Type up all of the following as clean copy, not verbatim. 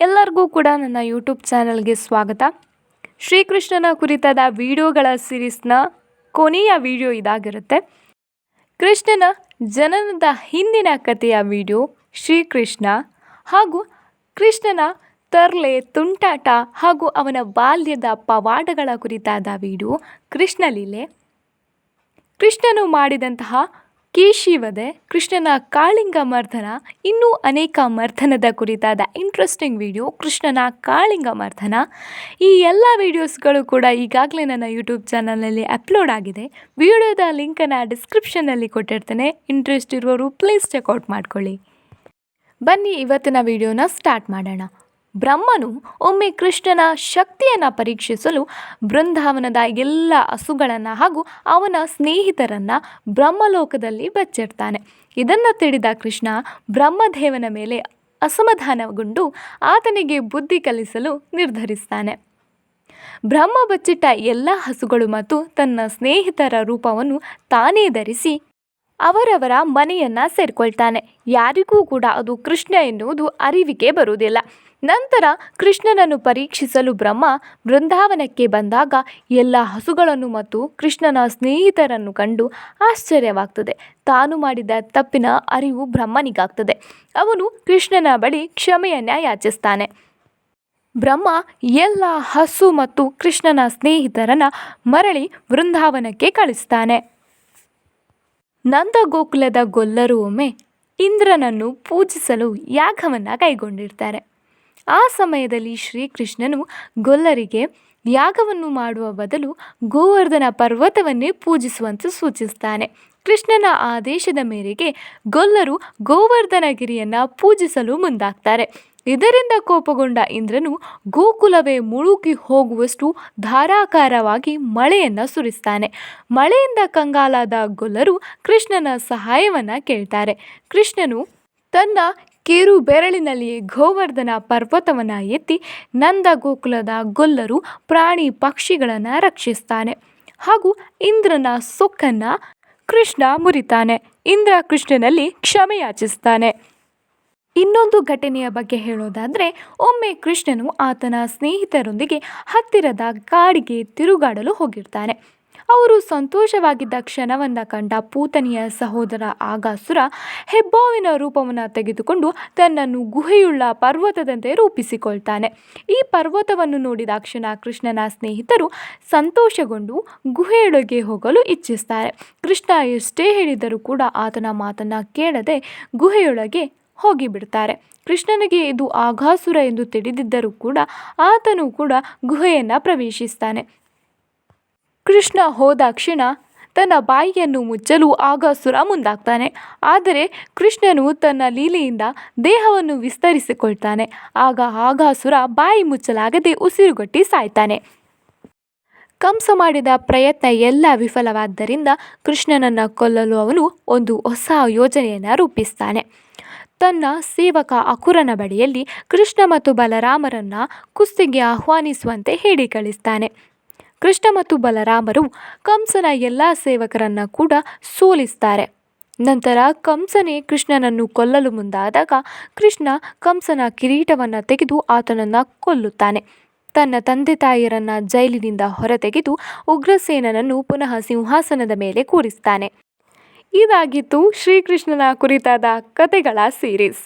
ಎಲ್ಲರಿಗೂ ಕೂಡ ನನ್ನ ಯೂಟ್ಯೂಬ್ ಚಾನಲ್ಗೆ ಸ್ವಾಗತ. ಶ್ರೀಕೃಷ್ಣನ ಕುರಿತಾದ ವಿಡಿಯೋಗಳ ಸೀರೀಸ್ನ ಕೊನೆಯ ವಿಡಿಯೋ ಇದಾಗಿರುತ್ತೆ. ಕೃಷ್ಣನ ಜನನದ ಹಿಂದಿನ ಕಥೆಯ ವಿಡಿಯೋ, ಶ್ರೀಕೃಷ್ಣ ಹಾಗೂ ಕೃಷ್ಣನ ತರ್ಲೆ, ತುಂಟಾಟ ಹಾಗೂ ಅವನ ಬಾಲ್ಯದ ಪವಾಡಗಳ ಕುರಿತಾದ ವಿಡಿಯೋ, ಕೃಷ್ಣಲೀಲೆ, ಕೃಷ್ಣನು ಮಾಡಿದಂತಹ ಕೇಶಿವಧೆ, ಕೃಷ್ಣನ ಕಾಳಿಂಗ ಮರ್ದನ, ಇನ್ನೂ ಅನೇಕ ಮರ್ದನದ ಕುರಿತಾದ ಇಂಟ್ರೆಸ್ಟಿಂಗ್ ವಿಡಿಯೋ, ಕೃಷ್ಣನ ಕಾಳಿಂಗ ಮರ್ದನ, ಈ ಎಲ್ಲ ವಿಡಿಯೋಸ್ಗಳು ಕೂಡ ಈಗಾಗಲೇ ನನ್ನ ಯೂಟ್ಯೂಬ್ ಚಾನಲ್ನಲ್ಲಿ ಅಪ್ಲೋಡ್ ಆಗಿದೆ. ವಿಡಿಯೋದ ಲಿಂಕನ್ನು ಡಿಸ್ಕ್ರಿಪ್ಷನ್ನಲ್ಲಿ ಕೊಟ್ಟಿರ್ತೇನೆ. ಇಂಟ್ರೆಸ್ಟ್ ಇರೋರು ಪ್ಲೀಸ್ ಚೆಕ್ಔಟ್ ಮಾಡ್ಕೊಳ್ಳಿ. ಬನ್ನಿ ಇವತ್ತಿನ ವಿಡಿಯೋನ ಸ್ಟಾರ್ಟ್ ಮಾಡೋಣ. ಬ್ರಹ್ಮನು ಒಮ್ಮೆ ಕೃಷ್ಣನ ಶಕ್ತಿಯನ್ನು ಪರೀಕ್ಷಿಸಲು ಬೃಂದಾವನದ ಎಲ್ಲ ಹಸುಗಳನ್ನು ಹಾಗೂ ಅವನ ಸ್ನೇಹಿತರನ್ನು ಬ್ರಹ್ಮಲೋಕದಲ್ಲಿ ಬಚ್ಚಿಡ್ತಾನೆ. ಇದನ್ನು ತಿಳಿದ ಕೃಷ್ಣ ಬ್ರಹ್ಮದೇವನ ಮೇಲೆ ಅಸಮಾಧಾನಗೊಂಡು ಆತನಿಗೆ ಬುದ್ಧಿ ಕಲಿಸಲು ನಿರ್ಧರಿಸ್ತಾನೆ. ಬ್ರಹ್ಮ ಬಚ್ಚಿಟ್ಟ ಎಲ್ಲ ಹಸುಗಳು ಮತ್ತು ತನ್ನ ಸ್ನೇಹಿತರ ರೂಪವನ್ನು ತಾನೇ ಧರಿಸಿ ಅವರವರ ಮನೆಯನ್ನು ಸೇರಿಕೊಳ್ತಾನೆ. ಯಾರಿಗೂ ಕೂಡ ಅದು ಕೃಷ್ಣ ಎನ್ನುವುದು ಅರಿವಿಗೆ ಬರುವುದಿಲ್ಲ. ನಂತರ ಕೃಷ್ಣನನ್ನು ಪರೀಕ್ಷಿಸಲು ಬ್ರಹ್ಮ ಬೃಂದಾವನಕ್ಕೆ ಬಂದಾಗ ಎಲ್ಲ ಹಸುಗಳನ್ನು ಮತ್ತು ಕೃಷ್ಣನ ಸ್ನೇಹಿತರನ್ನು ಕಂಡು ಆಶ್ಚರ್ಯವಾಗ್ತದೆ. ತಾನು ಮಾಡಿದ ತಪ್ಪಿನ ಅರಿವು ಬ್ರಹ್ಮನಿಗಾಗ್ತದೆ. ಅವನು ಕೃಷ್ಣನ ಬಳಿ ಕ್ಷಮೆಯನ್ನು ಯಾಚಿಸ್ತಾನೆ. ಬ್ರಹ್ಮ ಎಲ್ಲ ಹಸು ಮತ್ತು ಕೃಷ್ಣನ ಸ್ನೇಹಿತರನ್ನು ಮರಳಿ ಬೃಂದಾವನಕ್ಕೆ ಕಳಿಸ್ತಾನೆ. ನಂದಗೋಕುಲದ ಗೊಲ್ಲರು ಒಮ್ಮೆ ಇಂದ್ರನನ್ನು ಪೂಜಿಸಲು ಯಾಗವನ್ನು ಕೈಗೊಂಡಿರ್ತಾರೆ. ಆ ಸಮಯದಲ್ಲಿ ಶ್ರೀಕೃಷ್ಣನು ಗೊಲ್ಲರಿಗೆ ಯಾಗವನ್ನು ಮಾಡುವ ಬದಲು ಗೋವರ್ಧನ ಪರ್ವತವನ್ನೇ ಪೂಜಿಸುವಂತೆ ಸೂಚಿಸ್ತಾನೆ. ಕೃಷ್ಣನ ಆದೇಶದ ಮೇರೆಗೆ ಗೊಲ್ಲರು ಗೋವರ್ಧನಗಿರಿಯನ್ನು ಪೂಜಿಸಲು ಮುಂದಾಗ್ತಾರೆ. ಇದರಿಂದ ಕೋಪಗೊಂಡ ಇಂದ್ರನು ಗೋಕುಲವೇ ಮುಳುಗಿ ಹೋಗುವಷ್ಟು ಧಾರಾಕಾರವಾಗಿ ಮಳೆಯನ್ನು ಸುರಿಸ್ತಾನೆ. ಮಳೆಯಿಂದ ಕಂಗಾಲಾದ ಗೊಲ್ಲರು ಕೃಷ್ಣನ ಸಹಾಯವನ್ನು ಕೇಳ್ತಾರೆ. ಕೃಷ್ಣನು ತನ್ನ ಕಿರು ಬೆರಳಿನಲ್ಲಿಯೇ ಗೋವರ್ಧನ ಪರ್ವತವನ್ನು ಎತ್ತಿ ನಂದ ಗೋಕುಲದ ಗೊಲ್ಲರು ಪ್ರಾಣಿ ಪಕ್ಷಿಗಳನ್ನು ರಕ್ಷಿಸ್ತಾನೆ ಹಾಗೂ ಇಂದ್ರನ ಸೊಕ್ಕನ್ನು ಕೃಷ್ಣ ಮುರಿತಾನೆ. ಇಂದ್ರ ಕೃಷ್ಣನಲ್ಲಿ ಕ್ಷಮೆ ಯಾಚಿಸ್ತಾನೆ. ಇನ್ನೊಂದು ಘಟನೆಯ ಬಗ್ಗೆ ಹೇಳೋದಾದರೆ, ಒಮ್ಮೆ ಕೃಷ್ಣನು ಆತನ ಸ್ನೇಹಿತರೊಂದಿಗೆ ಹತ್ತಿರದ ಕಾಡಿಗೆ ತಿರುಗಾಡಲು ಹೋಗಿರ್ತಾನೆ. ಅವರು ಸಂತೋಷವಾಗಿದ್ದ ಕ್ಷಣವನ್ನು ಕಂಡ ಪೂತನಿಯ ಸಹೋದರ ಆಗಾಸುರ ಹೆಬ್ಬಾವಿನ ರೂಪವನ್ನು ತೆಗೆದುಕೊಂಡು ತನ್ನನ್ನು ಗುಹೆಯುಳ್ಳ ಪರ್ವತದಂತೆ ರೂಪಿಸಿಕೊಳ್ತಾನೆ. ಈ ಪರ್ವತವನ್ನು ನೋಡಿದ ಕ್ಷಣ ಕೃಷ್ಣನ ಸ್ನೇಹಿತರು ಸಂತೋಷಗೊಂಡು ಗುಹೆಯೊಳಗೆ ಹೋಗಲು ಇಚ್ಛಿಸ್ತಾರೆ. ಕೃಷ್ಣ ಎಷ್ಟೇ ಹೇಳಿದರೂ ಕೂಡ ಆತನ ಮಾತನ್ನು ಕೇಳದೆ ಗುಹೆಯೊಳಗೆ ಹೋಗಿಬಿಡ್ತಾರೆ. ಕೃಷ್ಣನಿಗೆ ಇದು ಆಗಾಸುರ ಎಂದು ತಿಳಿದಿದ್ದರೂ ಕೂಡ ಆತನು ಕೂಡ ಗುಹೆಯನ್ನು ಪ್ರವೇಶಿಸ್ತಾನೆ. ಕೃಷ್ಣ ಹೋದ ಕ್ಷಣ ತನ್ನ ಬಾಯಿಯನ್ನು ಮುಚ್ಚಲು ಆಗಾಸುರ ಮುಂದಾಗ್ತಾನೆ. ಆದರೆ ಕೃಷ್ಣನು ತನ್ನ ಲೀಲೆಯಿಂದ ದೇಹವನ್ನು ವಿಸ್ತರಿಸಿಕೊಳ್ತಾನೆ. ಆಗ ಆಗಾಸುರ ಬಾಯಿ ಮುಚ್ಚಲಾಗದೆ ಉಸಿರುಗಟ್ಟಿ ಸಾಯ್ತಾನೆ. ಕಂಸ ಮಾಡಿದ ಪ್ರಯತ್ನ ಎಲ್ಲ ವಿಫಲವಾದ್ದರಿಂದ ಕೃಷ್ಣನನ್ನು ಕೊಲ್ಲಲು ಅವನು ಒಂದು ಹೊಸ ಯೋಜನೆಯನ್ನು ರೂಪಿಸ್ತಾನೆ. ತನ್ನ ಸೇವಕ ಅಕುರನ ಬಳಿಯಲ್ಲಿ ಕೃಷ್ಣ ಮತ್ತು ಬಲರಾಮರನ್ನು ಕುಸ್ತಿಗೆ ಆಹ್ವಾನಿಸುವಂತೆ ಹೇಳಿ ಕಳಿಸ್ತಾನೆ. ಕೃಷ್ಣ ಮತ್ತು ಬಲರಾಮರು ಕಂಸನ ಎಲ್ಲ ಸೇವಕರನ್ನು ಕೂಡ ಸೋಲಿಸ್ತಾರೆ. ನಂತರ ಕಂಸನೇ ಕೃಷ್ಣನನ್ನು ಕೊಲ್ಲಲು ಮುಂದಾದಾಗ ಕೃಷ್ಣ ಕಂಸನ ಕಿರೀಟವನ್ನು ತೆಗೆದು ಆತನನ್ನು ಕೊಲ್ಲುತ್ತಾನೆ. ತನ್ನ ತಂದೆ ತಾಯಿಯರನ್ನು ಜೈಲಿನಿಂದ ಹೊರತೆಗೆದು ಉಗ್ರಸೇನನನ್ನು ಪುನಃ ಸಿಂಹಾಸನದ ಮೇಲೆ ಕೂರಿಸ್ತಾನೆ. ಇದಾಗಿತ್ತು ಶ್ರೀಕೃಷ್ಣನ ಕುರಿತಾದ ಕಥೆಗಳ ಸೀರೀಸ್.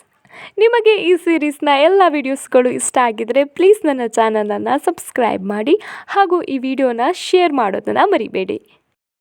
ನಿಮಗೆ ಈ ಸೀರೀಸ್ನ ಎಲ್ಲ ವಿಡಿಯೋಸ್ಗಳು ಇಷ್ಟ ಆಗಿದರೆ ಪ್ಲೀಸ್ ನನ್ನ ಚಾನಲನ್ನು ಸಬ್ಸ್ಕ್ರೈಬ್ ಮಾಡಿ ಹಾಗೂ ಈ ವಿಡಿಯೋನ ಶೇರ್ ಮಾಡೋದನ್ನು ಮರಿಬೇಡಿ.